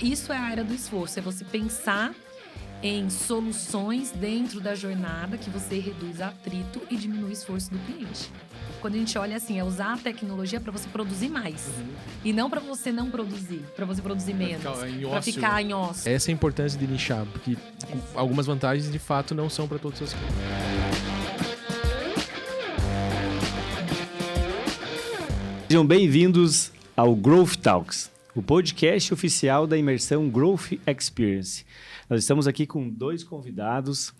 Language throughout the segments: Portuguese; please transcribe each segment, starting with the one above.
isso é a área do esforço, é você pensar em soluções dentro da jornada que você reduz atrito e diminui o esforço do cliente. Quando a gente olha assim, é usar a tecnologia para você produzir mais. E não para você não produzir, para você produzir menos. Para ficar em ócio. Essa é a importância de nichar, porque algumas vantagens de fato não são para todos os clientes. Sejam bem-vindos ao Growth Talks, o podcast oficial da imersão Growth Experience. Nós estamos aqui com dois convidados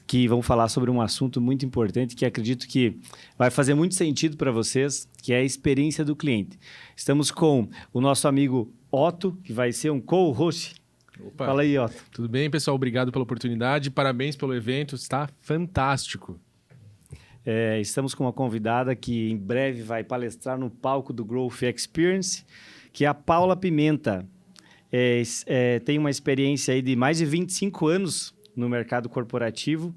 que vão falar sobre um assunto muito importante que acredito que vai fazer muito sentido para vocês, que é a experiência do cliente. Estamos com o nosso amigo Otto, que vai ser um co-host. Opa. Fala aí, Otto. Tudo bem, pessoal? Obrigado pela oportunidade, parabéns pelo evento, está fantástico. Estamos com uma convidada que em breve vai palestrar no palco do Growth Experience, que é a Paula Pimenta. Tem uma experiência aí de mais de 25 anos no mercado corporativo.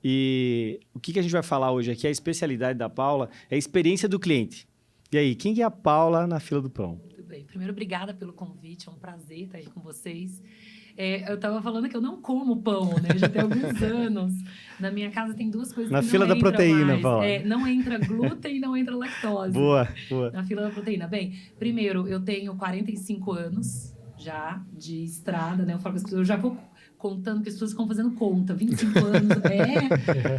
E o que a gente vai falar hoje aqui, a especialidade da Paula, é a experiência do cliente. E aí, quem é a Paula na fila do pão? Tudo bem. Primeiro, obrigada pelo convite, é um prazer estar aí com vocês. Eu estava falando que eu não como pão, né? Já tem alguns anos. Na minha casa tem duas coisas na que fila não da proteína, mais. Paula. Não entra glúten e não entra lactose. Boa. Na fila da proteína. Bem, primeiro, eu tenho 45 anos já de estrada, né? Eu falo com as pessoas, eu já vou contando que as pessoas ficam fazendo conta. 25 anos,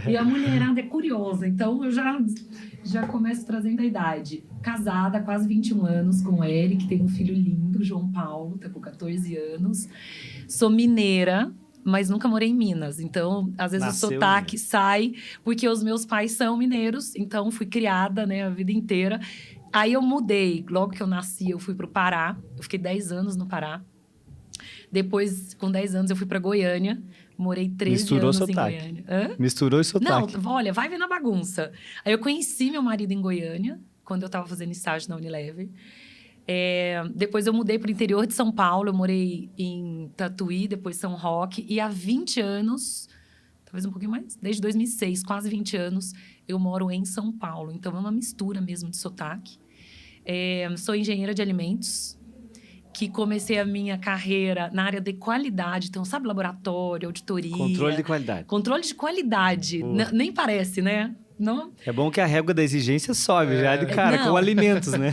e a mulherada é curiosa. Então, eu já começo trazendo a idade. Casada há quase 21 anos com o Eric, tem um filho lindo, João Paulo, tá com 14 anos. Sou mineira, mas nunca morei em Minas. Então, às vezes Nasceu o sotaque sai, porque os meus pais são mineiros. Então, fui criada, né, a vida inteira. Aí eu mudei. Logo que eu nasci, eu fui pro Pará. Eu fiquei 10 anos no Pará. Depois, com 10 anos, eu fui para Goiânia. Morei 13 anos em Goiânia. Misturou o sotaque. Não, olha, vai ver na bagunça. Aí eu conheci meu marido em Goiânia, quando eu estava fazendo estágio na Unilever. Depois eu mudei para o interior de São Paulo. Eu morei em Tatuí, depois São Roque. E há 20 anos, talvez um pouquinho mais, desde 2006, quase 20 anos, eu moro em São Paulo. Então, é uma mistura mesmo de sotaque. Sou engenheira de alimentos, que comecei a minha carreira na área de qualidade. Então, sabe, laboratório, auditoria. Controle de qualidade. Controle de qualidade. Nem parece, né? Não? É bom que a régua da exigência sobe já de cara, com alimentos, né?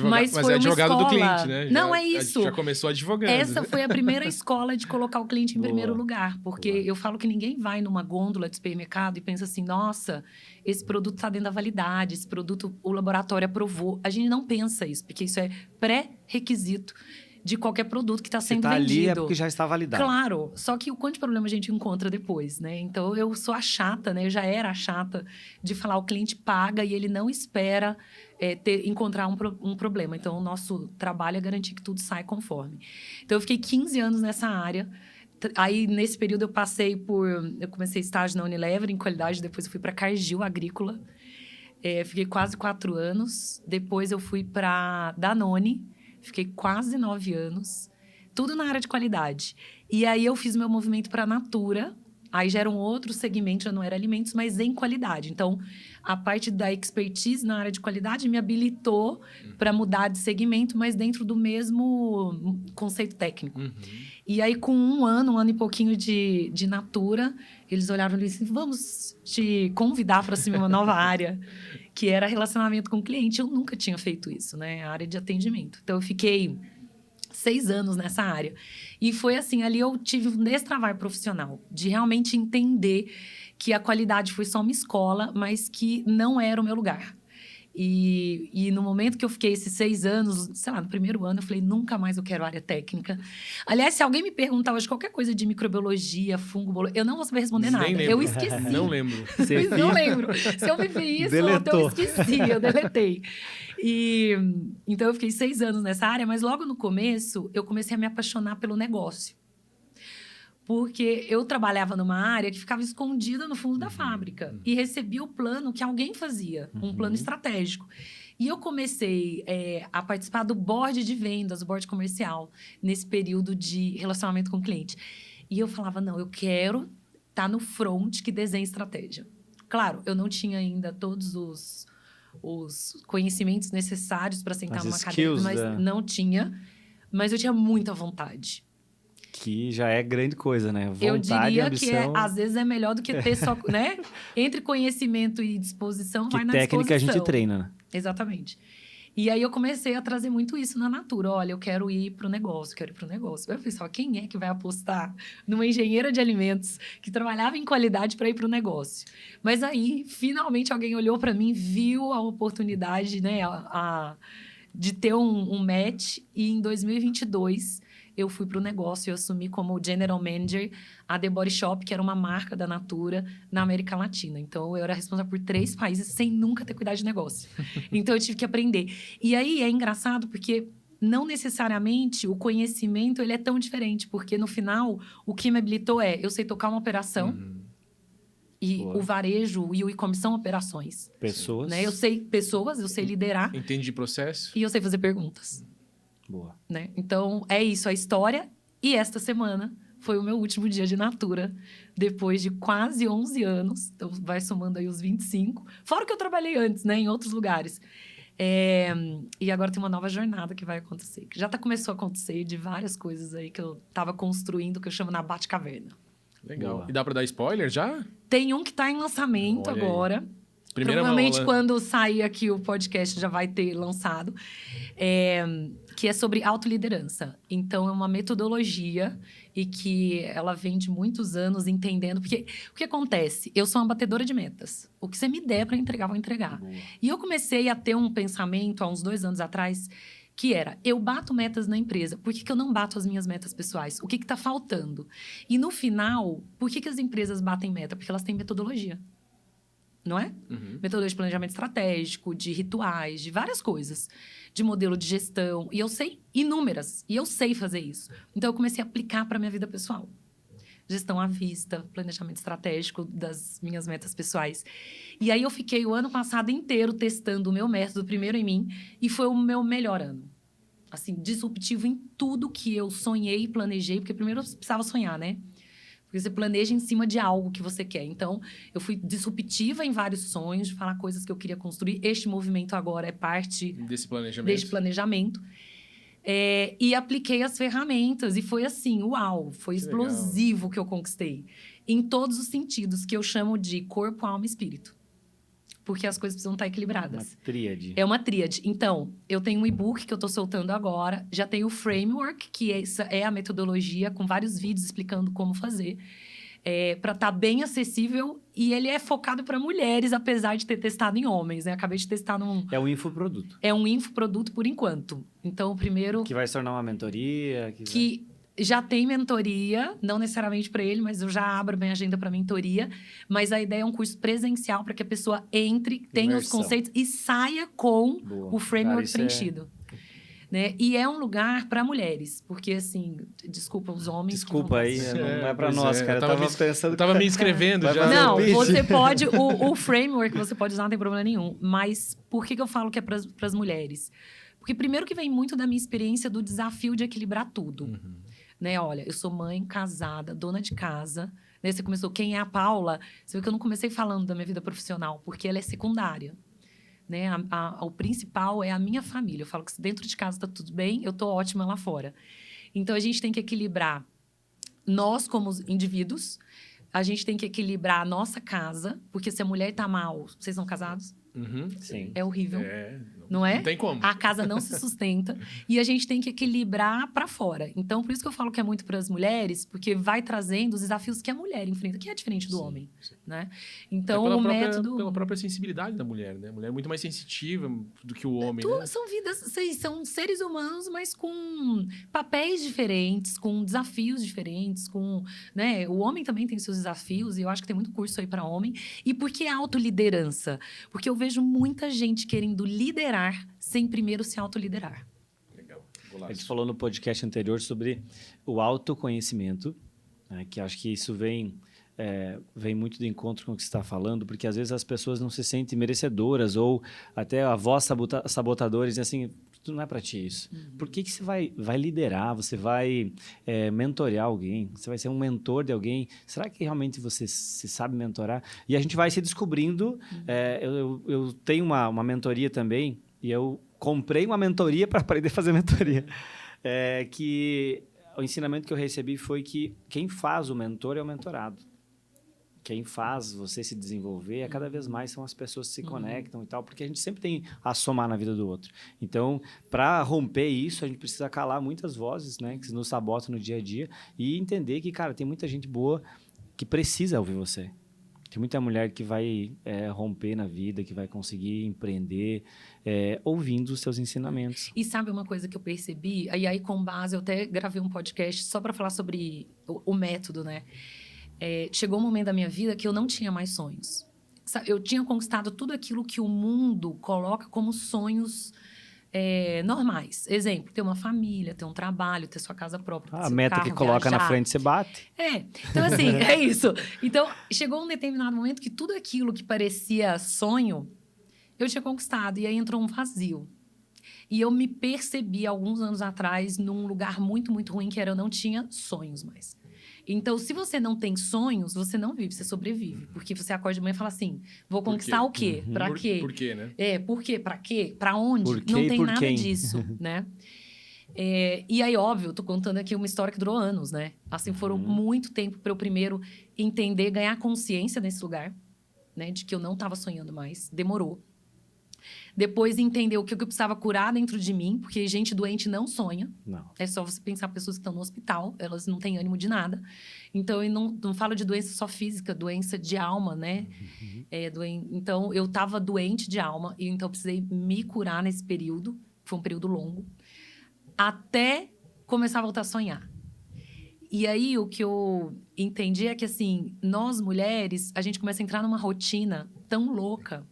Mas foi é advogado uma escola. do cliente, né? Não, é isso. Já começou advogando. Essa foi a primeira escola de colocar o cliente em primeiro lugar. Porque eu falo que ninguém vai numa gôndola de supermercado e pensa assim, nossa, esse produto está dentro da validade, esse produto o laboratório aprovou. A gente não pensa isso, porque isso é pré-requisito de qualquer produto que está sendo vendido. Ali é porque já está validado. Claro, só que o quanto de problema a gente encontra depois, né? Então, eu sou a chata, né? Eu já era a chata de falar, o cliente paga e ele não espera encontrar um problema. Então, o nosso trabalho é garantir que tudo sai conforme. Então, eu fiquei 15 anos nessa área. Aí, nesse período, eu comecei estágio na Unilever, em qualidade, depois eu fui para Cargill Agrícola. Fiquei quase 4 anos. Depois, eu fui para Danone. Fiquei quase 9 anos, tudo na área de qualidade. E aí, eu fiz meu movimento para a Natura. Aí, já era um outro segmento, já não era alimentos, mas em qualidade. Então, a parte da expertise na área de qualidade me habilitou para mudar de segmento, mas dentro do mesmo conceito técnico. E aí, com um ano e pouquinho de Natura, eles olharam e disseram, vamos te convidar para assumir uma nova área, que era relacionamento com o cliente. Eu nunca tinha feito isso, né? A área de atendimento. Então, eu fiquei 6 anos nessa área. E foi assim, ali eu tive um destravar profissional, de realmente entender que a qualidade foi só uma escola, mas que não era o meu lugar. E no momento que eu fiquei esses 6 anos, sei lá, no primeiro ano, eu falei, nunca mais eu quero área técnica. Aliás, se alguém me perguntar hoje qualquer coisa de microbiologia, fungo, eu não vou saber responder nada. Eu esqueci. Não lembro. Não lembro. Se eu vivi isso, eu esqueci, eu deletei. Então, eu fiquei 6 anos nessa área, mas logo no começo, eu comecei a me apaixonar pelo negócio. Porque eu trabalhava numa área que ficava escondida no fundo da fábrica. E recebia o plano que alguém fazia, um plano estratégico. E eu comecei a participar do board de vendas, do board comercial, nesse período de relacionamento com o cliente. E eu falava, não, eu quero estar no front que desenha estratégia. Claro, eu não tinha ainda todos os conhecimentos necessários para sentar numa cadeira, mas não tinha. Mas eu tinha muita vontade. Que já é grande coisa, né? Vontade, Eu diria ambição... que às vezes é melhor do que ter só, né? Entre conhecimento e disposição, Que vai na técnica disposição. a gente treina, né? Exatamente. E aí eu comecei a trazer muito isso na Natura. Olha, eu quero ir para o negócio, quero ir para o negócio. Eu pensava, quem é que vai apostar numa engenheira de alimentos que trabalhava em qualidade para ir para o negócio? Mas aí, finalmente, alguém olhou para mim, viu a oportunidade, né, de ter um match. E em 2022, eu fui para o negócio e assumi como General Manager a The Body Shop, que era uma marca da Natura na América Latina. Então, eu era responsável por 3 países sem nunca ter cuidado de negócio. Então, eu tive que aprender. E aí, é engraçado porque não necessariamente o conhecimento ele é tão diferente. Porque, no final, o que me habilitou eu sei tocar uma operação e Boa. o varejo e o e-commerce são operações. Pessoas. Né? Eu sei pessoas, eu sei liderar Entende de processo? e eu sei fazer perguntas. Boa. Né? Então, é isso, a história. E esta semana foi o meu último dia de Natura, depois de quase 11 anos. Então, vai somando aí os 25. Fora que eu trabalhei antes, né? Em outros lugares. E agora tem uma nova jornada que vai acontecer. Que já começou a acontecer de várias coisas aí que eu estava construindo, que eu chamo na Batcaverna. Legal. Boa. E dá pra dar spoiler já? Tem um que está em lançamento Olha aí. agora. Primeira Provavelmente, mão, né? quando sair aqui o podcast, já vai ter lançado. Que é sobre autoliderança. Então, é uma metodologia e que ela vem de muitos anos entendendo. Porque o que acontece? Eu sou uma batedora de metas. O que você me der para entregar, eu vou entregar. Boa. E eu comecei a ter um pensamento, há uns 2 anos atrás, que era, eu bato metas na empresa, por que eu não bato as minhas metas pessoais? O que está faltando? E no final, por que as empresas batem meta? Porque elas têm metodologia. Não é? Metodologia de planejamento estratégico, de rituais, de várias coisas. De modelo de gestão. E eu sei inúmeras. E eu sei fazer isso. Então, eu comecei a aplicar para a minha vida pessoal. Gestão à vista, planejamento estratégico das minhas metas pessoais. E aí, eu fiquei o ano passado inteiro testando o meu método, primeiro em mim. E foi o meu melhor ano. Assim, disruptivo em tudo que eu sonhei e planejei. Porque primeiro eu precisava sonhar, né? Porque você planeja em cima de algo que você quer. Então, eu fui disruptiva em vários sonhos, de falar coisas que eu queria construir. Este movimento agora é parte Desse planejamento. deste planejamento. E apliquei as ferramentas. E foi assim, uau! Foi Que explosivo o que eu conquistei. Em todos os sentidos, que eu chamo de corpo, alma e espírito. Porque as coisas precisam estar equilibradas. Uma tríade. É uma tríade. Então, eu tenho um e-book que eu estou soltando agora. Já tenho o framework, que essa é a metodologia, com vários vídeos explicando como fazer. Para estar bem acessível. E ele é focado para mulheres, apesar de ter testado em homens. Né? Acabei de testar num... É um infoproduto. É um infoproduto por enquanto. Então, o primeiro... Que vai se tornar uma mentoria. Que já tem mentoria, não necessariamente para ele, mas eu já abro minha agenda para mentoria. Mas a ideia é um curso presencial para que a pessoa entre, tenha os Imersão. conceitos e saia com Boa. o framework Cara, isso preenchido. Né? E é um lugar para mulheres, porque assim, desculpa os homens. que Desculpa vão- aí, não é pra pois nós, é. cara. Eu tava pensando Eu tava me inscrevendo Vai já. fazer Não, um pitch. você pode. O framework você pode usar, não tem problema nenhum. Mas por que eu falo que é para as mulheres? Porque, primeiro, que vem muito da minha experiência do desafio de equilibrar tudo. Né? Olha, eu sou mãe, casada, dona de casa. Né? Você começou, quem é a Paula? Você viu que eu não comecei falando da minha vida profissional, porque ela é secundária. Né? O principal é a minha família. Eu falo que se dentro de casa está tudo bem, eu tô ótima lá fora. Então, a gente tem que equilibrar nós como indivíduos, a gente tem que equilibrar a nossa casa, porque se a mulher tá mal, vocês são casados? Sim. É horrível, Não não é? Não tem como. A casa não se sustenta e a gente tem que equilibrar para fora. Então, por isso que eu falo que é muito para as mulheres, porque vai trazendo os desafios que a mulher enfrenta, que é diferente do homem, né? Então, pela o própria, método... Pela própria sensibilidade da mulher, né? A mulher é muito mais sensitiva do que o homem, né? São vidas, são seres humanos, mas com papéis diferentes, com desafios diferentes, com, né? O homem também tem seus desafios e eu acho que tem muito curso aí para homem. E por que autoliderança? Porque eu vejo muita gente querendo liderar sem primeiro se autoliderar. Legal. A gente falou no podcast anterior sobre o autoconhecimento, né, que acho que isso vem muito de encontro com o que você está falando, porque às vezes as pessoas não se sentem merecedoras ou até a voz sabotadora diz assim, não é para ti isso. Por que você vai liderar, você vai mentorear alguém, você vai ser um mentor de alguém? Será que realmente você se sabe mentorar? E a gente vai se descobrindo. Eu tenho uma mentoria também e eu comprei uma mentoria para aprender a fazer mentoria. que o ensinamento que eu recebi foi que quem faz o mentor é o mentorado. Quem faz você se desenvolver, cada vez mais são as pessoas que se conectam e tal, porque a gente sempre tem a somar na vida do outro. Então, para romper isso, a gente precisa calar muitas vozes, né, que nos sabotam no dia a dia e entender que, cara, tem muita gente boa que precisa ouvir você. Tem muita mulher que vai romper na vida, que vai conseguir empreender, ouvindo os seus ensinamentos. E sabe uma coisa que eu percebi? E aí, com base, eu até gravei um podcast só para falar sobre o método, né? Chegou um momento da minha vida que eu não tinha mais sonhos. Eu tinha conquistado tudo aquilo que o mundo coloca como sonhos normais. Exemplo, ter uma família, ter um trabalho, ter sua casa própria. A meta carro, que coloca viajar. na frente, você bate. Então assim, é isso. Então, chegou um determinado momento que tudo aquilo que parecia sonho, eu tinha conquistado. E aí entrou um vazio. E eu me percebi, alguns anos atrás, num lugar muito, muito ruim, que era eu não tinha sonhos mais. Então, se você não tem sonhos, você não vive, você sobrevive. Porque você acorda de manhã e fala assim, vou conquistar o quê? Pra quê? Por quê, né? Por quê? Pra quê? Pra onde? Por quê Não e tem por nada quem? disso, né? E aí, óbvio, eu tô contando aqui uma história que durou anos, né? Assim, foram muito tempo para eu primeiro entender, ganhar consciência nesse lugar, né? De que eu não tava sonhando mais. Demorou. Depois entender o que eu precisava curar dentro de mim, porque gente doente não sonha. Não. É só você pensar pessoas que estão no hospital, elas não têm ânimo de nada. Então, eu não falo de doença só física, doença de alma, né? Então, eu estava doente de alma, e então eu precisei me curar nesse período. Foi um período longo. Até começar a voltar a sonhar. E aí, o que eu entendi é que, assim, nós mulheres, a gente começa a entrar numa rotina tão louca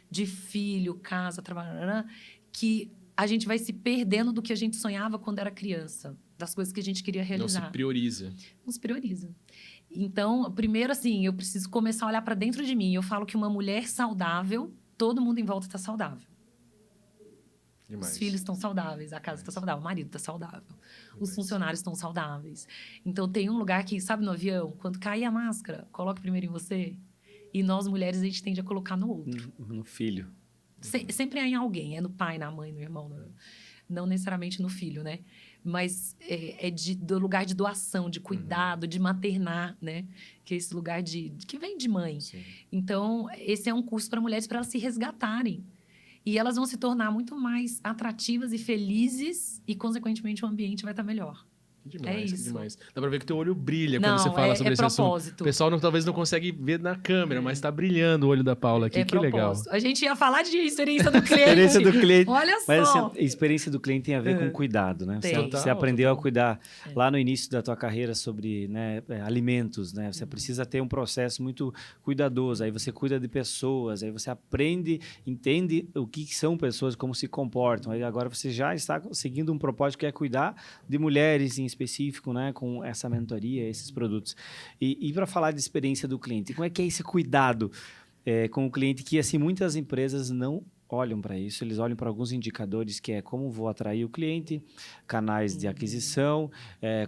de filho, casa, trabalho, que a gente vai se perdendo do que a gente sonhava quando era criança, das coisas que a gente queria realizar. Não se prioriza. Não se prioriza. Então, primeiro, assim, eu preciso começar a olhar para dentro de mim. Eu falo que uma mulher saudável, todo mundo em volta está saudável. Demais. Os filhos estão saudáveis, a casa está saudável, o marido está saudável, os funcionários estão saudáveis. Então, tem um lugar que, sabe, no avião, quando cair a máscara, coloca primeiro em você. E nós, mulheres, a gente tende a colocar no outro. No filho. Sempre é em alguém. É no pai, na mãe, no irmão. Não necessariamente no filho, né? Mas do lugar de doação, de cuidado, de maternar, né? Que é esse lugar que vem de mãe. Sim. Então, esse é um curso para mulheres, para elas se resgatarem. E elas vão se tornar muito mais atrativas e felizes. E, consequentemente, o ambiente vai estar melhor. Que demais, É que isso. demais. Dá pra ver que teu olho brilha Não, quando você fala sobre esse propósito. assunto. O pessoal talvez não consegue ver na câmera, mas tá brilhando o olho da Paula aqui. Que legal. A gente ia falar de experiência do cliente. Experiência do cliente. Olha só. Mas assim, a experiência do cliente tem a ver com cuidado, né? Tem. Você aprendeu Total. a cuidar lá no início da tua carreira sobre, né, alimentos, né? Você precisa ter um processo muito cuidadoso. Aí você cuida de pessoas, aí você aprende, entende o que são pessoas, como se comportam. Aí agora você já está seguindo um propósito que é cuidar de mulheres em específico, né? Com essa mentoria, esses produtos. E para falar de experiência do cliente, como é que é esse cuidado com o cliente que, assim, muitas empresas não olham para isso, eles olham para alguns indicadores que é como vou atrair o cliente, canais de aquisição,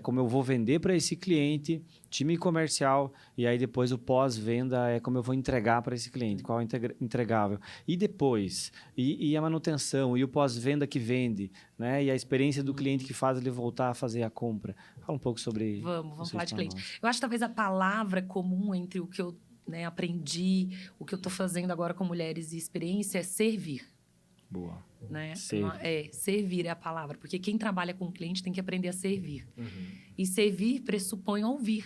como eu vou vender para esse cliente, time comercial, e aí depois o pós-venda é como eu vou entregar para esse cliente, qual é o entregável. E depois, e a manutenção, e o pós-venda que vende, né? E a experiência do cliente que faz ele voltar a fazer a compra. Fala um pouco sobre Vamos falar de cliente. nós. Eu acho que talvez a palavra comum entre o que eu aprendi, o que eu estou fazendo agora com mulheres e experiência é servir. Boa. Né? Servir. Servir é a palavra. Porque quem trabalha com o cliente tem que aprender a servir. Uhum. E servir pressupõe ouvir.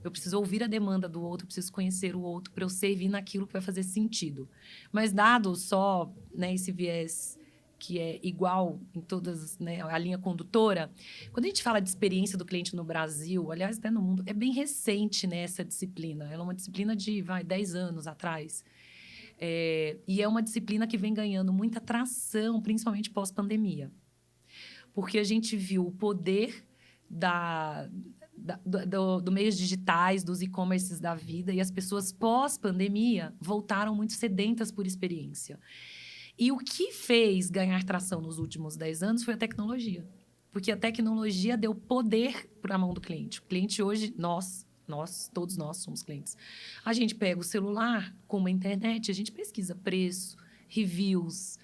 Eu preciso ouvir a demanda do outro, eu preciso conhecer o outro para eu servir naquilo que vai fazer sentido. Mas dado só, né, esse viés que é igual em todas, né, a linha condutora, quando a gente fala de experiência do cliente no Brasil, aliás, até no mundo, é bem recente, né, essa disciplina. Ela é uma disciplina de 10 anos atrás. E é uma disciplina que vem ganhando muita tração, principalmente pós-pandemia. Porque a gente viu o poder do meios digitais, dos e-commerces da vida, e as pessoas pós-pandemia voltaram muito sedentas por experiência. E o que fez ganhar tração nos últimos 10 anos foi a tecnologia. Porque a tecnologia deu poder para a mão do cliente. O cliente hoje, todos nós somos clientes. A gente pega o celular, com a internet, a gente pesquisa preço, reviews,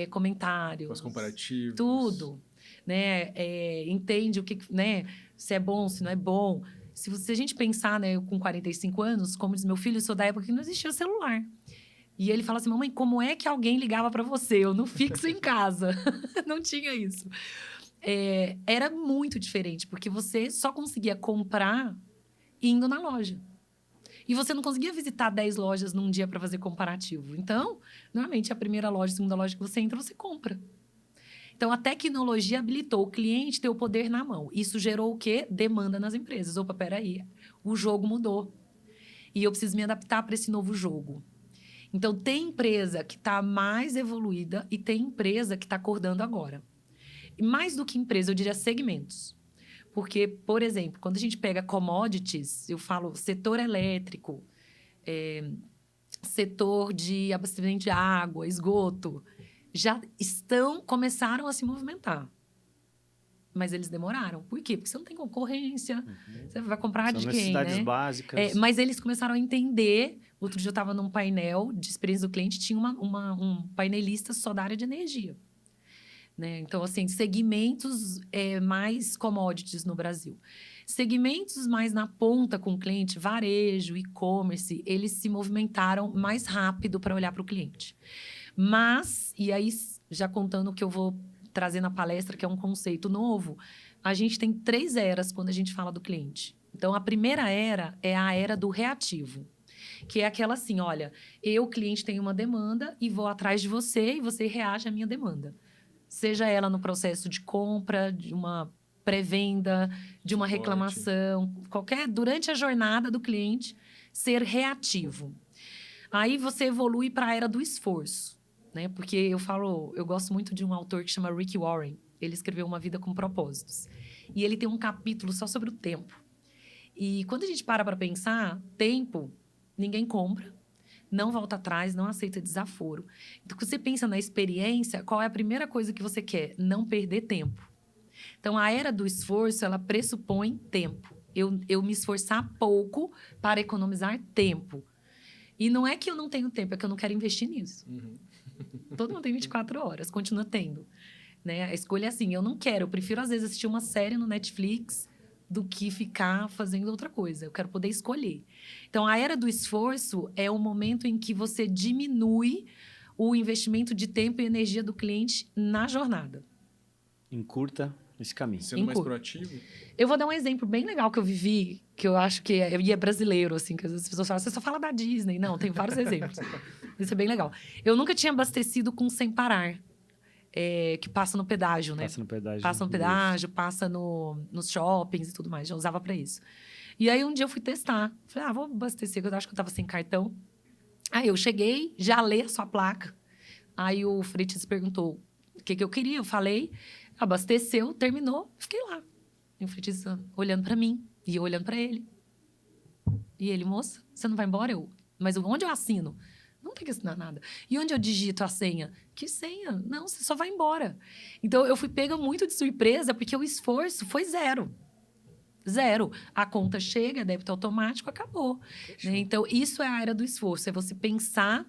comentários. Os comparativos. Tudo. né? Entende o que, né? Se é bom, se não é bom. Se a gente pensar, né, eu com 45 anos, como diz meu filho, eu sou da época que não existia celular. E ele fala assim, mamãe, como é que alguém ligava para você? Eu no fixo em casa. Não tinha isso. Era muito diferente, porque você só conseguia comprar indo na loja. E você não conseguia visitar 10 lojas num dia para fazer comparativo. Então, normalmente, a primeira loja, a segunda loja que você entra, você compra. Então, a tecnologia habilitou o cliente ter o poder na mão. Isso gerou o quê? Demanda nas empresas. Opa, peraí, o jogo mudou. E eu preciso me adaptar para esse novo jogo. Então, tem empresa que está mais evoluída e tem empresa que está acordando agora. E mais do que empresa, eu diria segmentos. Porque, por exemplo, quando a gente pega commodities, eu falo setor elétrico, setor de abastecimento de água, esgoto, começaram a se movimentar. Mas eles demoraram. Por quê? Porque você não tem concorrência. Você vai comprar São de quem, necessidades né? básicas. Mas eles começaram a entender. Outro dia eu estava num painel de experiência do cliente, tinha um painelista só da área de energia. Né? Então, assim, segmentos mais commodities no Brasil. Segmentos mais na ponta com o cliente, varejo, e-commerce, eles se movimentaram mais rápido para olhar para o cliente. Mas, e aí, já contando o que eu vou trazer na palestra, que é um conceito novo, a gente tem 3 eras quando a gente fala do cliente. Então, a primeira era é a era do reativo. Que é aquela assim, olha, eu, cliente, tenho uma demanda e vou atrás de você e você reage à minha demanda. Seja ela no processo de compra, de uma pré-venda, de uma reclamação, durante a jornada do cliente, ser reativo. Aí você evolui para a era do esforço, né? Porque eu gosto muito de um autor que chama Rick Warren. Ele escreveu Uma Vida com Propósitos. E ele tem um capítulo só sobre o tempo. E quando a gente para pensar, tempo, ninguém compra. Não volta atrás, não aceita desaforo. Então, quando você pensa na experiência, qual é a primeira coisa que você quer? Não perder tempo. Então, a era do esforço, ela pressupõe tempo. Eu me esforçar pouco para economizar tempo. E não é que eu não tenho tempo, é que eu não quero investir nisso. Todo mundo tem 24 horas, continua tendo. Né? A escolha é assim, eu não quero. Eu prefiro, às vezes, assistir uma série no Netflix do que ficar fazendo outra coisa. Eu quero poder escolher. Então, a era do esforço é o momento em que você diminui o investimento de tempo e energia do cliente na jornada. Encurta esse caminho. Sendo mais proativo? Eu vou dar um exemplo bem legal que eu vivi, que eu acho que é brasileiro, assim, que às vezes as pessoas falam, você só fala da Disney. Não, tem vários exemplos. Isso é bem legal. Eu nunca tinha abastecido com Sem Parar. Que passa no pedágio, né? Passa no pedágio, passa nos shoppings e tudo mais. Já usava para isso. E aí, um dia eu fui testar. Falei, vou abastecer, eu acho que eu tava sem cartão. Aí, eu cheguei, já lei a sua placa. Aí, o Freitas perguntou o que eu queria. Eu falei, abasteceu, terminou, fiquei lá. E o Freitas olhando para mim e eu olhando para ele. E ele, moça, você não vai embora? Mas onde eu assino? Não tem que assinar nada. E onde eu digito a senha? Que senha? Não, você só vai embora. Então, eu fui pega muito de surpresa, porque o esforço foi zero. Zero. A conta chega, débito automático, acabou. Né? Então, isso é a era do esforço. É você pensar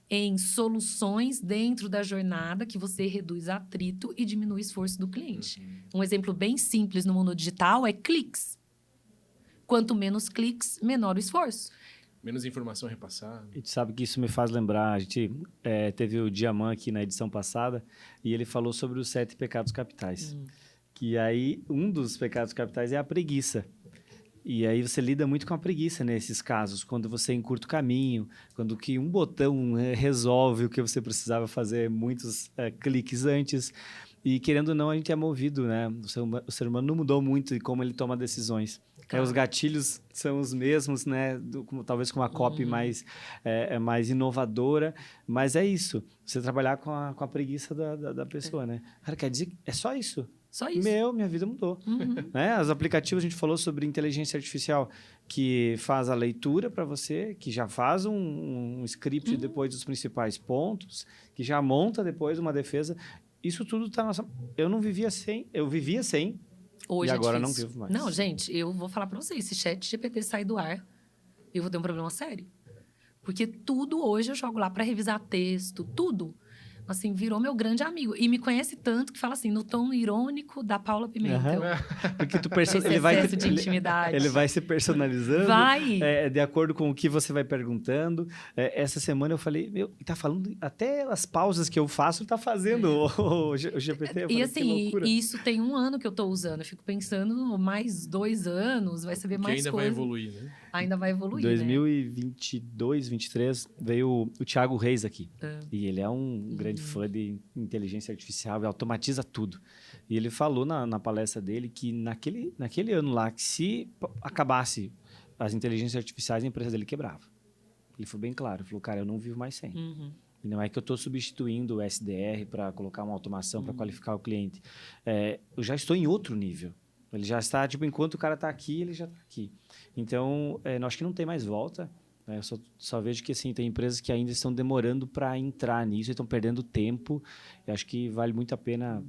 em soluções dentro da jornada que você reduz atrito e diminui o esforço do cliente. Um exemplo bem simples no mundo digital é cliques. Quanto menos cliques, menor o esforço. Menos informação repassada. A gente sabe que isso me faz lembrar, a gente teve o Diamant aqui na edição passada e ele falou sobre os 7 pecados capitais. Que aí, um dos pecados capitais é a preguiça. E aí você lida muito com a preguiça nesses casos, quando você encurta o caminho, quando que um botão resolve o que você precisava fazer muitos cliques antes. E querendo ou não, a gente é movido, né? O ser humano não mudou muito em como ele toma decisões. Claro. Os gatilhos são os mesmos, né? Talvez com uma copy mais inovadora, mas é isso. Você trabalhar com a preguiça da pessoa, né? Cara, quer dizer, é só isso? Só isso. Minha vida mudou. Né? Os aplicativos, a gente falou sobre inteligência artificial, que faz a leitura para você, que já faz um script depois dos principais pontos, que já monta depois uma defesa. Isso tudo está na nossa... Eu vivia sem... Hoje e agora é não vivo mais. Não, gente, eu vou falar para vocês. Se ChatGPT sair do ar, eu vou ter um problema sério. Porque tudo hoje eu jogo lá para revisar texto, tudo. Assim, virou meu grande amigo. E me conhece tanto que fala assim, no tom irônico da Paula Pimentel. Porque tu Esse ele vai excesso de intimidade. ele vai se personalizando Vai! de acordo com o que você vai perguntando. Essa semana eu falei, meu, tá falando até as pausas que eu faço, tá fazendo o GPT. Eu falei, E que assim, loucura. isso tem 1 ano que eu tô usando. Eu fico pensando, mais 2 anos, vai saber Que mais ainda coisa. vai evoluir, né? Ainda vai evoluir, 2022, 2023, veio o Thiago Reis aqui. É. E ele é um grande fã de inteligência artificial e automatiza tudo. E ele falou na palestra dele que naquele ano lá, que se acabasse as inteligências artificiais, a empresa dele quebrava. Ele foi bem claro. Ele falou, cara, eu não vivo mais sem. Uhum. E não é que eu estou substituindo o SDR para colocar uma automação para qualificar o cliente. Eu já estou em outro nível. Ele já está, tipo, enquanto o cara está aqui, ele já está aqui. Então, eu acho que não tem mais volta. Né? Eu só vejo que, assim, tem empresas que ainda estão demorando para entrar nisso, e estão perdendo tempo. Eu acho que vale muito a pena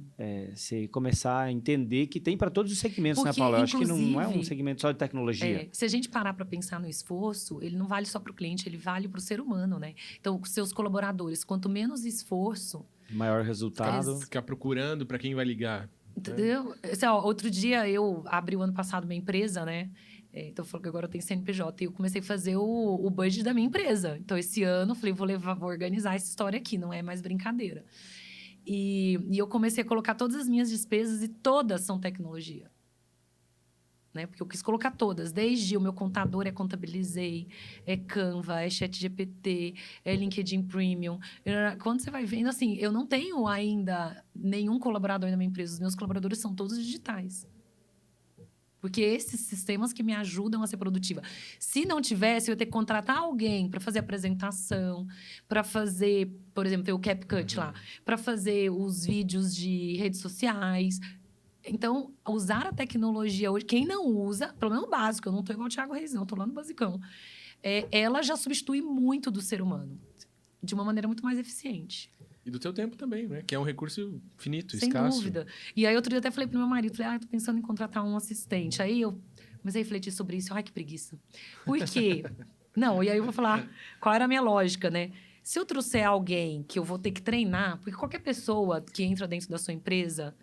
você começar a entender que tem para todos os segmentos, Porque, né, Paula? Eu acho que não é um inclusive, segmento só de tecnologia. Se a gente parar para pensar no esforço, ele não vale só para o cliente, ele vale para o ser humano, né? Então, os seus colaboradores, quanto menos esforço... Maior resultado. Ficar procurando para quem vai ligar. Entendeu? Assim, ó, outro dia, eu abri o ano passado uma empresa, né? Então, eu falo que agora eu tenho CNPJ. E eu comecei a fazer o budget da minha empresa. Então, esse ano, eu falei, vou organizar essa história aqui. Não é mais brincadeira. E eu comecei a colocar todas as minhas despesas. E todas são tecnologia. Né? Porque eu quis colocar todas. Desde o meu contador Contabilizei, Canva, ChatGPT, LinkedIn Premium. Quando você vai vendo, assim, eu não tenho ainda nenhum colaborador na minha empresa. Os meus colaboradores são todos digitais. Porque esses sistemas que me ajudam a ser produtiva. Se não tivesse, eu ia ter que contratar alguém para fazer apresentação, para fazer, por exemplo, tem o CapCut lá, para fazer os vídeos de redes sociais. Então, usar a tecnologia hoje, quem não usa, pelo menos básico, eu não estou igual o Thiago Reis, não, estou lá no basicão, ela já substitui muito do ser humano, de uma maneira muito mais eficiente. E do teu tempo também, né? Que é um recurso finito, Sem escasso. dúvida. E aí, outro dia, até falei pro meu marido, falei, tô pensando em contratar um assistente. Aí, eu comecei a refletir sobre isso. Ai, que preguiça. Por quê? Não, e aí eu vou falar qual era a minha lógica, né? Se eu trouxer alguém que eu vou ter que treinar, porque qualquer pessoa que entra dentro da sua empresa,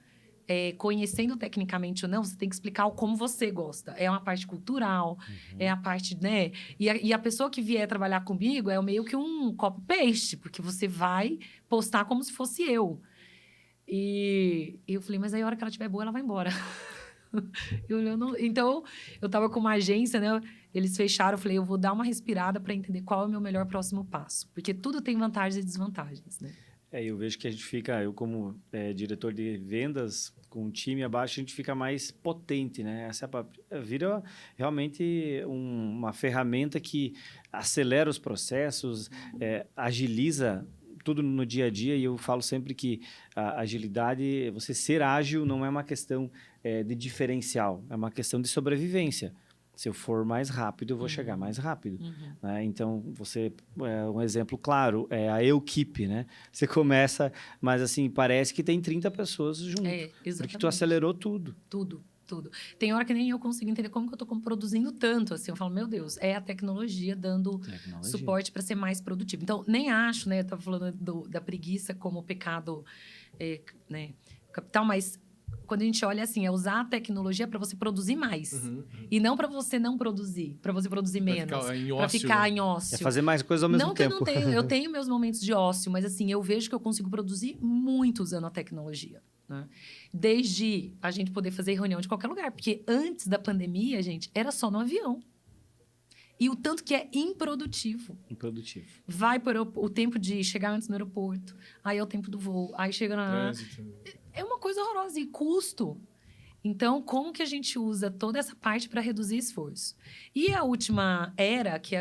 conhecendo tecnicamente ou não, você tem que explicar o como você gosta. É uma parte cultural, é a parte, né? E a pessoa que vier trabalhar comigo é meio que um copy-paste, porque você vai postar como se fosse eu. E eu falei, mas aí a hora que ela estiver boa, ela vai embora. Então, eu tava com uma agência, né? Eles fecharam, eu falei, eu vou dar uma respirada para entender qual é o meu melhor próximo passo. Porque tudo tem vantagens e desvantagens, né? Eu vejo que a gente fica, eu como diretor de vendas, com um time abaixo, a gente fica mais potente, né? Essa vira realmente uma ferramenta que acelera os processos, agiliza tudo no dia a dia. E eu falo sempre que a agilidade, você ser ágil não é uma questão de diferencial, é uma questão de sobrevivência. Se eu for mais rápido, eu vou chegar mais rápido. Né? Então, um exemplo claro é a Equipe, né? Você começa, mas assim, parece que tem 30 pessoas junto. Porque tu acelerou tudo. Tudo. Tem hora que nem eu consigo entender como que eu estou produzindo tanto. Assim, eu falo, meu Deus, é a tecnologia dando suporte para ser mais produtivo. Então, nem acho, né? Eu estava falando da preguiça como pecado né, capital, mas... Quando a gente olha assim, é usar a tecnologia para você produzir mais. E não para você não produzir, para você produzir menos. Para ficar em ócio. É fazer mais coisas ao mesmo tempo. Não que eu tenho meus momentos de ócio, mas assim, eu vejo que eu consigo produzir muito usando a tecnologia. Né? Desde a gente poder fazer reunião de qualquer lugar. Porque antes da pandemia, gente, era só no avião. E o tanto que é improdutivo. Vai por o tempo de chegar antes no aeroporto, aí é o tempo do voo, aí chega na... Trânsito. É uma coisa horrorosa. E custo. Então, como que a gente usa toda essa parte para reduzir esforço? E a última era, que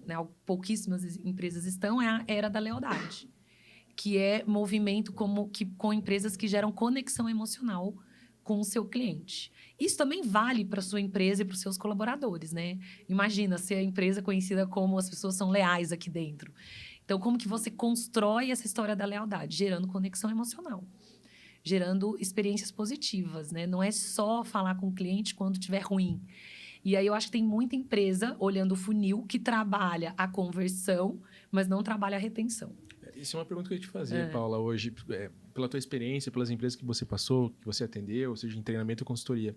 né, pouquíssimas empresas estão, é a era da lealdade. Que é movimento com empresas que geram conexão emocional com o seu cliente. Isso também vale para a sua empresa e para os seus colaboradores, né? Imagina ser a empresa conhecida como as pessoas são leais aqui dentro. Então, como que você constrói essa história da lealdade? Gerando conexão emocional. Gerando experiências positivas, né? Não é só falar com o cliente quando estiver ruim. E aí, eu acho que tem muita empresa, olhando o funil, que trabalha a conversão, mas não trabalha a retenção. Isso é uma pergunta que eu ia te fazer, É. Paula, hoje. Pela tua experiência, pelas empresas que você passou, que você atendeu, ou seja, em treinamento e consultoria.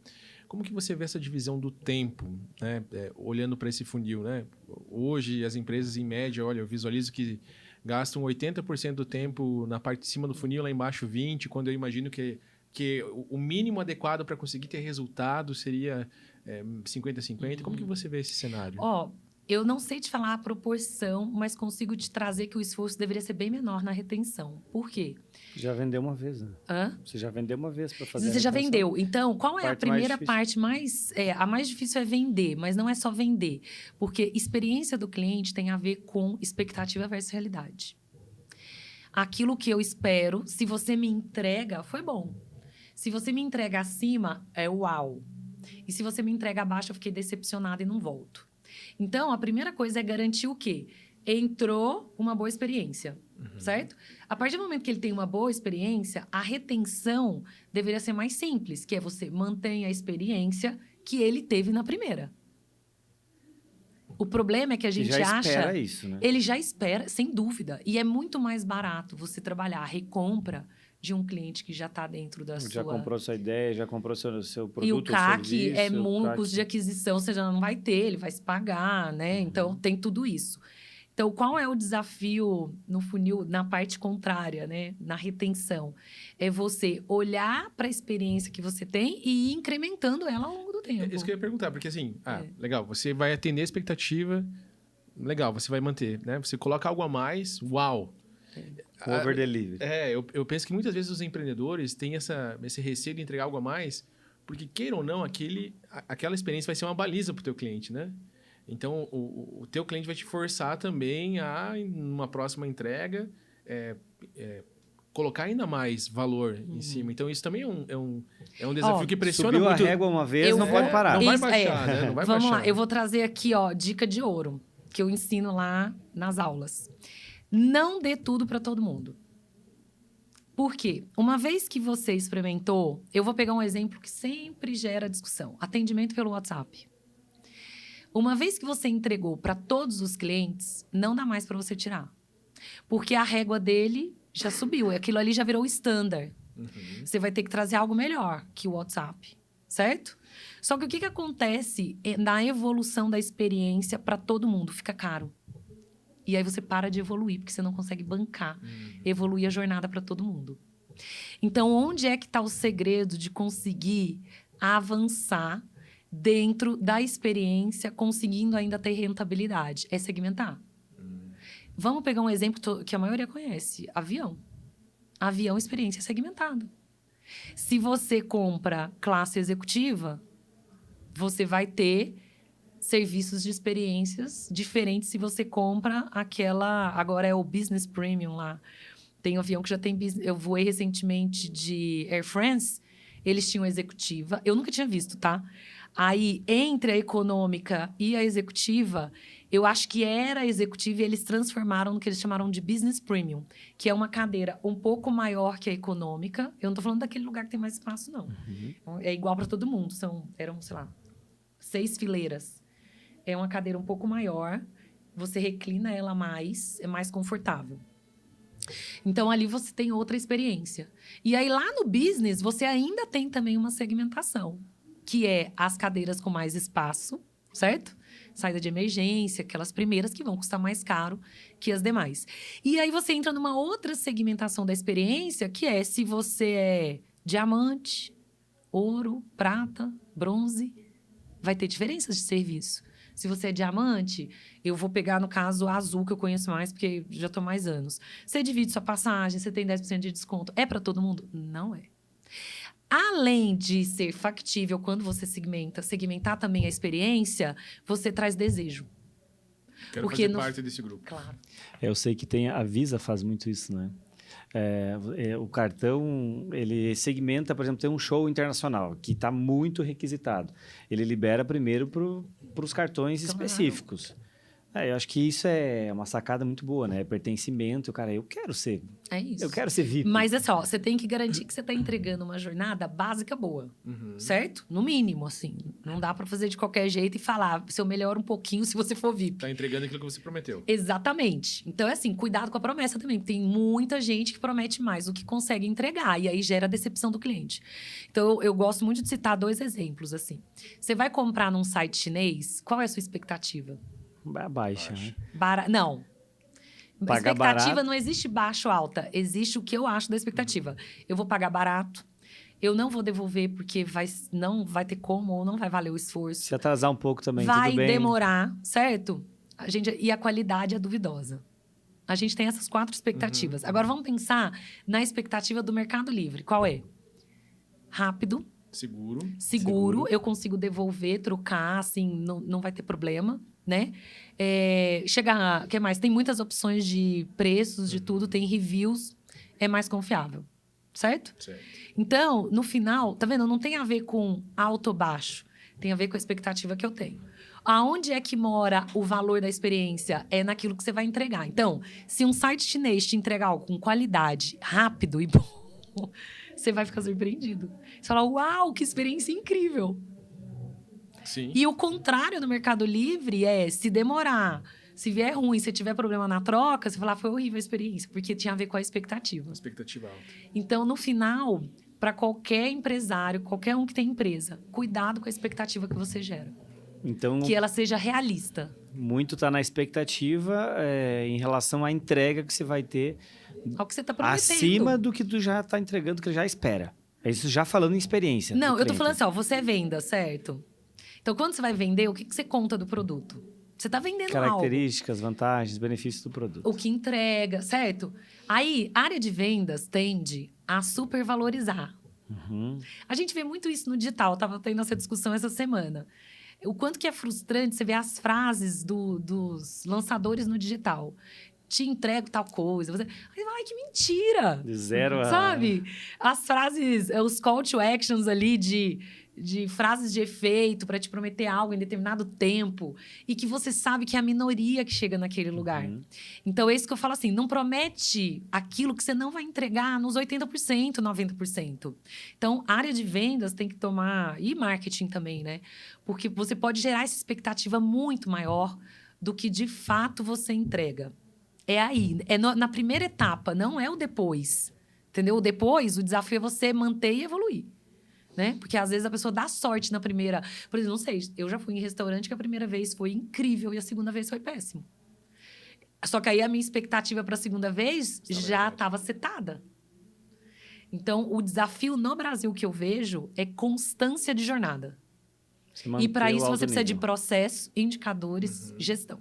Como que você vê essa divisão do tempo, né? Olhando para esse funil, né? Hoje, as empresas, em média, olha, eu visualizo que gastam 80% do tempo na parte de cima do funil, lá embaixo 20%, quando eu imagino que o mínimo adequado para conseguir ter resultado seria 50-50. Como que você vê esse cenário? Ó, eu não sei te falar a proporção, mas consigo te trazer que o esforço deveria ser bem menor na retenção. Por quê? Já vendeu uma vez, né? Hã? Você já vendeu uma vez para fazer Você já retenção? vendeu. Então, qual é a Parte mais primeira difícil. parte mais... a mais difícil é vender, mas não é só vender. Porque experiência do cliente tem a ver com expectativa versus realidade. Aquilo que eu espero, se você me entrega, foi bom. Se você me entrega acima, é uau. E se você me entrega abaixo, eu fiquei decepcionada e não volto. Então, a primeira coisa é garantir o quê? Entrou uma boa experiência, certo? A partir do momento que ele tem uma boa experiência, a retenção deveria ser mais simples, que é você mantém a experiência que ele teve na primeira. O problema é que a gente já acha... espera isso, né? Ele já espera, sem dúvida. E é muito mais barato você trabalhar a recompra de um cliente que já está dentro da Já sua... comprou sua ideia, já comprou seu produto, E o CAC serviço, é o CAC. custo de aquisição, você já não vai ter, ele vai se pagar, né? Então, tem tudo isso. Então, qual é o desafio no funil, na parte contrária, né? Na retenção? É você olhar para a experiência que você tem e ir incrementando ela ao longo do tempo. É isso que eu ia perguntar, porque assim, legal, você vai atender a expectativa, legal, você vai manter, né? Você coloca algo a mais, uau! Over delivery. Eu penso que muitas vezes os empreendedores têm esse receio de entregar algo a mais, porque queira ou não, aquela experiência vai ser uma baliza para o teu cliente, né? Então, o teu cliente vai te forçar também a, numa próxima entrega, colocar ainda mais valor em cima. Então, isso também é um desafio que pressiona Subiu muito. a régua uma vez, não pode parar. Não vai Isso, baixar, né? Não vai Vamos baixar. lá, eu vou trazer aqui, dica de ouro, que eu ensino lá nas aulas. Não dê tudo para todo mundo. Por quê? Uma vez que você experimentou, eu vou pegar um exemplo que sempre gera discussão. Atendimento pelo WhatsApp. Uma vez que você entregou para todos os clientes, não dá mais para você tirar. Porque a régua dele já subiu. Aquilo ali já virou standard. Você vai ter que trazer algo melhor que o WhatsApp. Certo? Só que o que acontece na evolução da experiência para todo mundo? Fica caro. E aí você para de evoluir, porque você não consegue bancar, evoluir a jornada para todo mundo. Então, onde é que está o segredo de conseguir avançar dentro da experiência, conseguindo ainda ter rentabilidade? É segmentar. Vamos pegar um exemplo que a maioria conhece. Avião. Avião, experiência segmentada. Se você compra classe executiva, você vai ter serviços de experiências diferentes se você compra aquela... Agora é o Business Premium lá. Tem um avião que já tem... Eu voei recentemente de Air France. Eles tinham executiva. Eu nunca tinha visto, tá? Aí, entre a econômica e a executiva, eu acho que era a executiva e eles transformaram no que eles chamaram de Business Premium, que é uma cadeira um pouco maior que a econômica. Eu não tô falando daquele lugar que tem mais espaço, não. É igual para todo mundo. Eram, sei lá, 6 fileiras. É uma cadeira um pouco maior, você reclina ela mais, é mais confortável. Então, ali você tem outra experiência. E aí, lá no business, você ainda tem também uma segmentação, que é as cadeiras com mais espaço, certo? Saída de emergência, aquelas primeiras que vão custar mais caro que as demais. E aí, você entra numa outra segmentação da experiência, que é se você é diamante, ouro, prata, bronze, vai ter diferenças de serviço. Se você é diamante, eu vou pegar, no caso, azul, que eu conheço mais, porque já estou mais anos. Você divide sua passagem, você tem 10% de desconto. É para todo mundo? Não é. Além de ser factível quando você segmentar também a experiência, você traz desejo. Quero fazer parte desse grupo. Claro. Eu sei que a Visa faz muito isso, né? O cartão, ele segmenta, por exemplo, tem um show internacional que está muito requisitado. Ele libera primeiro para os cartões específicos. Eu acho que isso é uma sacada muito boa, né? Pertencimento, cara, eu quero ser VIP. Mas é só, você tem que garantir que você está entregando uma jornada básica boa, certo? No mínimo, assim. Não dá para fazer de qualquer jeito e falar, se eu melhoro um pouquinho se você for VIP. Tá entregando aquilo que você prometeu. Exatamente. Então, é assim, cuidado com a promessa também. Tem muita gente que promete mais do que consegue entregar. E aí gera decepção do cliente. Então, eu gosto muito de citar 2 exemplos, assim. Você vai comprar num site chinês, qual é a sua expectativa? Baixa, né? Não. Pagar Expectativa barato. não existe baixo ou alta. Existe o que eu acho da expectativa. Eu vou pagar barato. Eu não vou devolver porque não vai ter como ou não vai valer o esforço. Se atrasar um pouco também, Vai tudo bem. demorar, certo? E a qualidade é duvidosa. A gente tem essas 4 expectativas. Agora, vamos pensar na expectativa do Mercado Livre. Qual é? Rápido. Seguro. Eu consigo devolver, trocar, assim, não vai ter problema, né? O que mais? Tem muitas opções de preços, de tudo. Tem reviews. É mais confiável. Certo? Então, no final, tá vendo? Não tem a ver com alto ou baixo. Tem a ver com a expectativa que eu tenho. Aonde é que mora o valor da experiência? É naquilo que você vai entregar. Então, se um site chinês te entregar algo com qualidade, rápido e bom, você vai ficar surpreendido. Você fala, uau, que experiência incrível. Sim. E o contrário no Mercado Livre é, se demorar, se vier ruim, se tiver problema na troca, você falar, foi horrível a experiência, porque tinha a ver com a expectativa. Expectativa alta. Então, no final, para qualquer empresário, qualquer um que tem empresa, cuidado com a expectativa que você gera. Então, Que ela seja realista. muito está na expectativa em relação à entrega que você vai ter Ao que você está prometendo. acima do que tu já está entregando, que ele já espera. É isso já falando em experiência. Não, do eu tô cliente. falando assim, ó, você é venda, certo? Então, quando você vai vender, o que você conta do produto? Você está vendendo algo. Características, vantagens, benefícios do produto. O que entrega, certo? Aí, a área de vendas tende a supervalorizar. A gente vê muito isso no digital. Eu estava tendo essa discussão essa semana. O quanto que é frustrante você ver as frases dos lançadores no digital. Te entrego tal coisa. Aí você fala, ai, que mentira! De 0 a... Sabe? As frases, os call to actions ali de frases de efeito para te prometer algo em determinado tempo. E que você sabe que é a minoria que chega naquele lugar. Então, é isso que eu falo assim, não promete aquilo que você não vai entregar nos 80%, 90%. Então, a área de vendas tem que tomar... E marketing também, né? Porque você pode gerar essa expectativa muito maior do que, de fato, você entrega. É aí, na primeira etapa, não é o depois. Entendeu? O depois, o desafio é você manter e evoluir. Né? Porque às vezes a pessoa dá sorte na primeira... Por exemplo, não sei, eu já fui em restaurante que a primeira vez foi incrível e a segunda vez foi péssimo. Só que aí a minha expectativa para a segunda vez já estava setada. Então, o desafio no Brasil que eu vejo é constância de jornada. E para isso você precisa de processo, indicadores, gestão.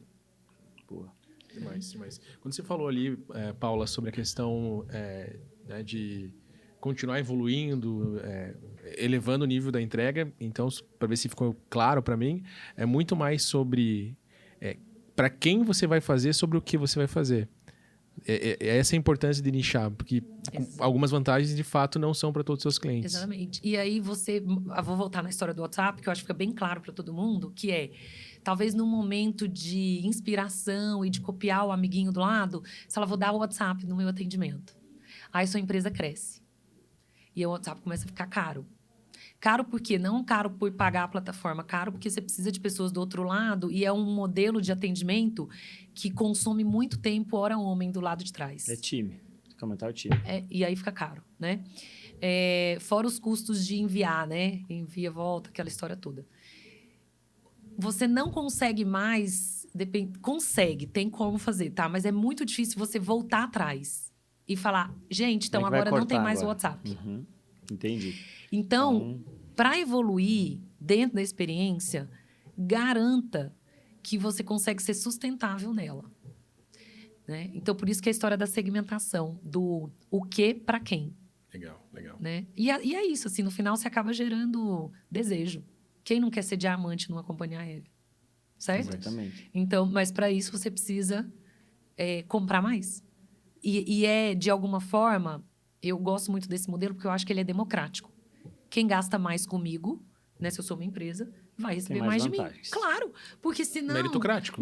Boa. Demais. Quando você falou ali, Paula, sobre a questão né, de continuar evoluindo, elevando o nível da entrega, então, para ver se ficou claro para mim, é muito mais sobre para quem você vai fazer, sobre o que você vai fazer. Essa é a importância de nichar, porque algumas vantagens, de fato, não são para todos os seus clientes. Exatamente. E aí eu vou voltar na história do WhatsApp, que eu acho que fica bem claro para todo mundo, que é, talvez num momento de inspiração e de copiar o amiguinho do lado, se ela vou dar o WhatsApp no meu atendimento. Aí sua empresa cresce. E o WhatsApp começa a ficar caro. Caro por quê? Não caro por pagar a plataforma, caro porque você precisa de pessoas do outro lado e é um modelo de atendimento que consome muito tempo, hora homem, do lado de trás. É time. Comentar o time. E aí fica caro, né? Fora os custos de enviar, né? Envia, volta, aquela história toda. Você não consegue mais... Consegue, tem como fazer, tá? Mas é muito difícil você voltar atrás e falar, gente, então agora não tem mais o WhatsApp. Entendi. Então, para evoluir dentro da experiência, garanta que você consegue ser sustentável nela. Né? Então, por isso que é a história da segmentação, do o que para quem. Legal. Né? E é isso, assim, no final você acaba gerando desejo. Quem não quer ser diamante numa companhia aérea? Certo? Exatamente. Então, mas para isso você precisa comprar mais. E de alguma forma, eu gosto muito desse modelo porque eu acho que ele é democrático. Quem gasta mais comigo né? Se eu sou uma empresa, vai receber Tem mais mais de mim. vantagens. Claro, porque senão... Meritocrático.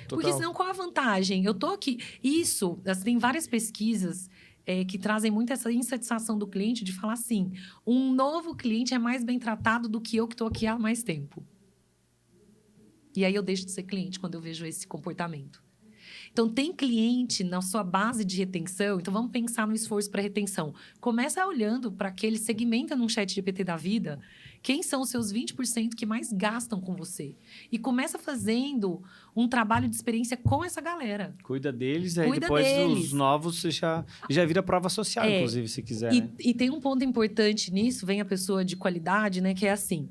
Porque senão qual a vantagem? Eu tô aqui... Isso, assim, tem várias pesquisas que trazem muito essa insatisfação do cliente de falar assim, um novo cliente é mais bem tratado do que eu que estou aqui há mais tempo. E aí eu deixo de ser cliente quando eu vejo esse comportamento. Então, tem cliente na sua base de retenção. Então, vamos pensar no esforço para retenção. Começa olhando para aquele segmento num chat GPT da vida. Quem são os seus 20% que mais gastam com você? E começa fazendo um trabalho de experiência com essa galera. Cuida deles, aí Cuida depois deles. os novos você já vira prova social, inclusive, se quiser, né? E tem um ponto importante nisso, vem a pessoa de qualidade, né? Que é assim...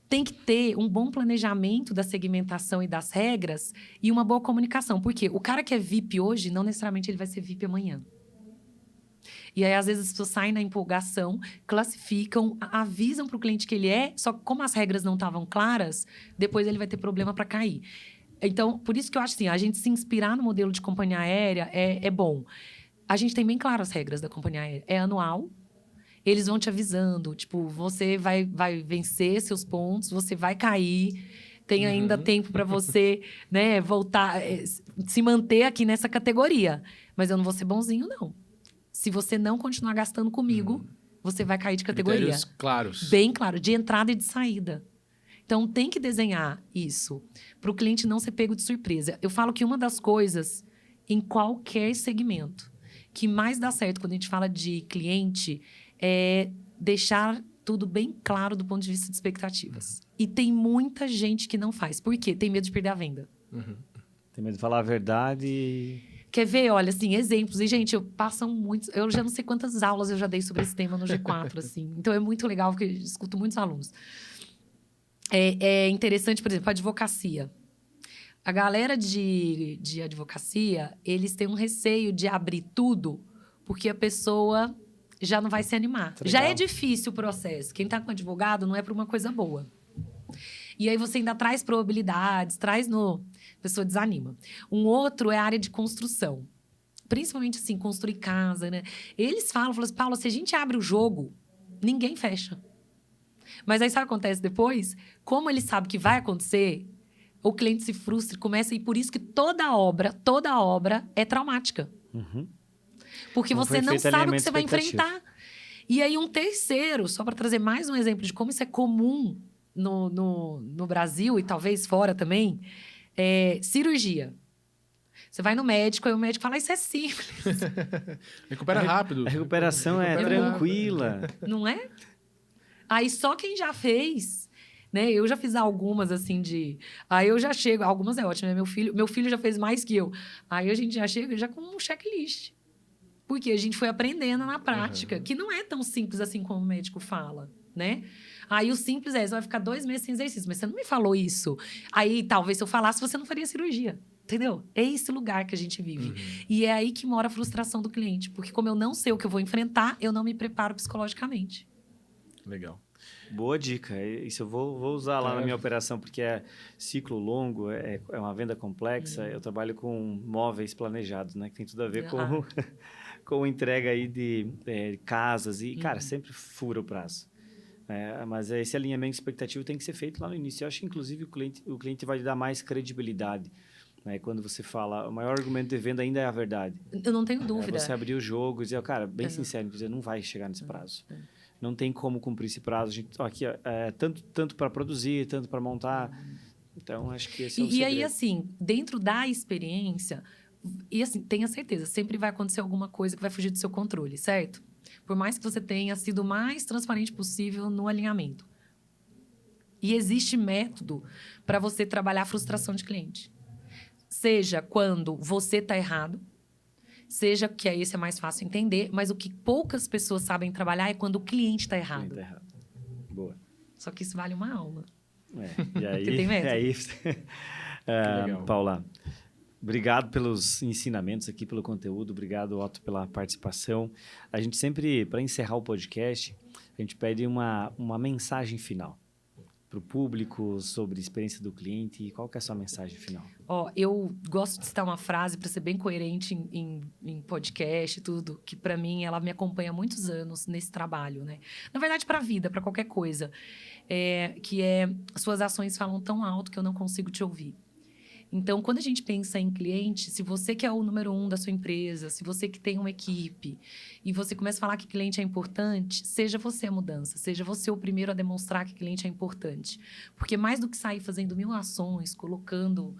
Tem que ter um bom planejamento da segmentação e das regras e uma boa comunicação. Porque o cara que é VIP hoje, não necessariamente ele vai ser VIP amanhã. E aí, às vezes, as pessoas saem na empolgação, classificam, avisam para o cliente que ele é, só que como as regras não estavam claras, depois ele vai ter problema para cair. Então, por isso que eu acho assim, a gente se inspirar no modelo de companhia aérea é bom. A gente tem bem claro as regras da companhia aérea. É anual. Eles vão te avisando, tipo, você vai vencer seus pontos, você vai cair, tem ainda tempo para você, né, voltar, se manter aqui nessa categoria. Mas eu não vou ser bonzinho, não. Se você não continuar gastando comigo, você vai cair de categoria. Critérios claros. Bem claro, de entrada e de saída. Então, tem que desenhar isso, para o cliente não ser pego de surpresa. Eu falo que uma das coisas, em qualquer segmento, que mais dá certo quando a gente fala de cliente... é deixar tudo bem claro do ponto de vista de expectativas. E tem muita gente que não faz. Por quê? Tem medo de perder a venda. Tem medo de falar a verdade. Quer ver? Olha, assim, exemplos. E, gente, passam muitos... Eu já não sei quantas aulas eu já dei sobre esse tema no G4, assim. Então, é muito legal, porque eu escuto muitos alunos. É interessante, por exemplo, a advocacia. A galera de advocacia, eles têm um receio de abrir tudo, porque a pessoa... já não vai se animar. Já é difícil o processo. Quem está com advogado não é para uma coisa boa. E aí você ainda traz probabilidades, a pessoa desanima. Um outro é a área de construção. Principalmente, assim, construir casa, né? Eles falam assim, Paula, se a gente abre o jogo, ninguém fecha. Mas aí sabe o que acontece depois? Como ele sabe que vai acontecer, o cliente se frustra e começa... E por isso que toda obra é traumática. Porque você não sabe o que você vai enfrentar. E aí, um terceiro, só para trazer mais um exemplo de como isso é comum no Brasil e talvez fora também, é cirurgia. Você vai no médico, aí o médico fala, isso é simples. Recupera rápido. A recuperação é tranquila. Não é? Aí só quem já fez... né? Eu já fiz algumas, assim, de... Aí eu já chego... Algumas é ótimo, né? Meu filho já fez mais que eu. Aí a gente já chega já com um checklist. Porque a gente foi aprendendo na prática, que não é tão simples assim como o médico fala, né? Aí o simples você vai ficar 2 meses sem exercício, mas você não me falou isso. Aí, talvez, se eu falasse, você não faria cirurgia, entendeu? É esse lugar que a gente vive. E é aí que mora a frustração do cliente, porque como eu não sei o que eu vou enfrentar, eu não me preparo psicologicamente. Legal. Boa dica. Isso eu vou usar lá na minha operação, porque é ciclo longo, é uma venda complexa. Eu trabalho com móveis planejados, né? Que tem tudo a ver com entrega aí de casas. E, cara, sempre fura o prazo. Mas esse alinhamento expectativo tem que ser feito lá no início. Eu acho que, inclusive, o cliente vai dar mais credibilidade. Né? Quando você fala, o maior argumento de venda ainda é a verdade. Eu não tenho dúvida. Você abrir o jogo e dizer, cara, bem sincero, dizer, não vai chegar nesse prazo. Não tem como cumprir esse prazo. A gente, aqui, tanto para produzir, tanto para montar. Então, acho que esse é o segredo. E aí, assim, dentro da experiência... E assim, tenha certeza, sempre vai acontecer alguma coisa que vai fugir do seu controle, certo? Por mais que você tenha sido o mais transparente possível no alinhamento. E existe método para você trabalhar a frustração de cliente. Seja quando você está errado, seja que esse é mais fácil entender, mas o que poucas pessoas sabem trabalhar é quando o cliente está errado. Boa. Só que isso vale uma aula. E aí, Porque tem método. Legal. Paula, obrigado pelos ensinamentos aqui, pelo conteúdo. Obrigado, Otto, pela participação. A gente sempre, para encerrar o podcast, a gente pede uma mensagem final. para o público sobre a experiência do cliente? Qual que é a sua mensagem final? Eu gosto de citar uma frase para ser bem coerente em podcast e tudo, que para mim ela me acompanha há muitos anos nesse trabalho, né? Na verdade, para a vida, para qualquer coisa. Que é, suas ações falam tão alto que eu não consigo te ouvir. Então, quando a gente pensa em cliente, se você que é o número 1 da sua empresa, se você que tem uma equipe, e você começa a falar que cliente é importante, seja você a mudança, seja você o primeiro a demonstrar que cliente é importante. Porque mais do que sair fazendo 1000 ações, colocando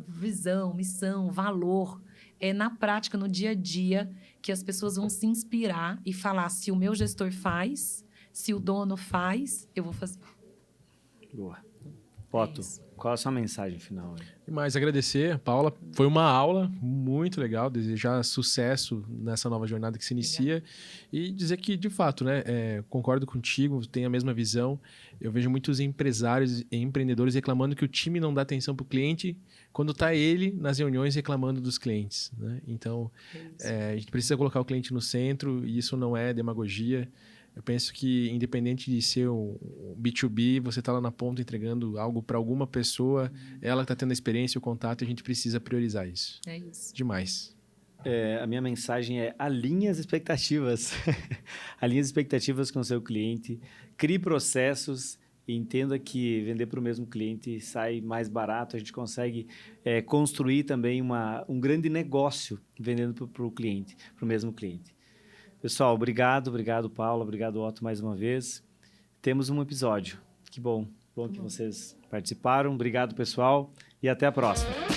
visão, missão, valor, é na prática, no dia a dia, que as pessoas vão se inspirar e falar: se o meu gestor faz, se o dono faz, eu vou fazer. Boa. Otto, qual a sua mensagem final? E mais agradecer, Paula. Foi uma aula muito legal. Desejar sucesso nessa nova jornada que se inicia. Obrigada. E dizer que, de fato, né, concordo contigo, tenho a mesma visão. Eu vejo muitos empresários e empreendedores reclamando que o time não dá atenção para o cliente quando está ele nas reuniões reclamando dos clientes, né? Então, a gente precisa colocar o cliente no centro e isso não é demagogia. Eu penso que, independente de ser um B2B, você está lá na ponta entregando algo para alguma pessoa, ela está tendo a experiência, o contato, e a gente precisa priorizar isso. É isso. Demais. A minha mensagem é: alinhe as expectativas. Alinhe as expectativas com o seu cliente, crie processos e entenda que vender para o mesmo cliente sai mais barato. A gente consegue construir também um grande negócio vendendo para o cliente, para o mesmo cliente. Pessoal, obrigado, Paula, obrigado, Otto, mais uma vez. Temos um episódio. Que bom que vocês participaram. Obrigado, pessoal, e até a próxima.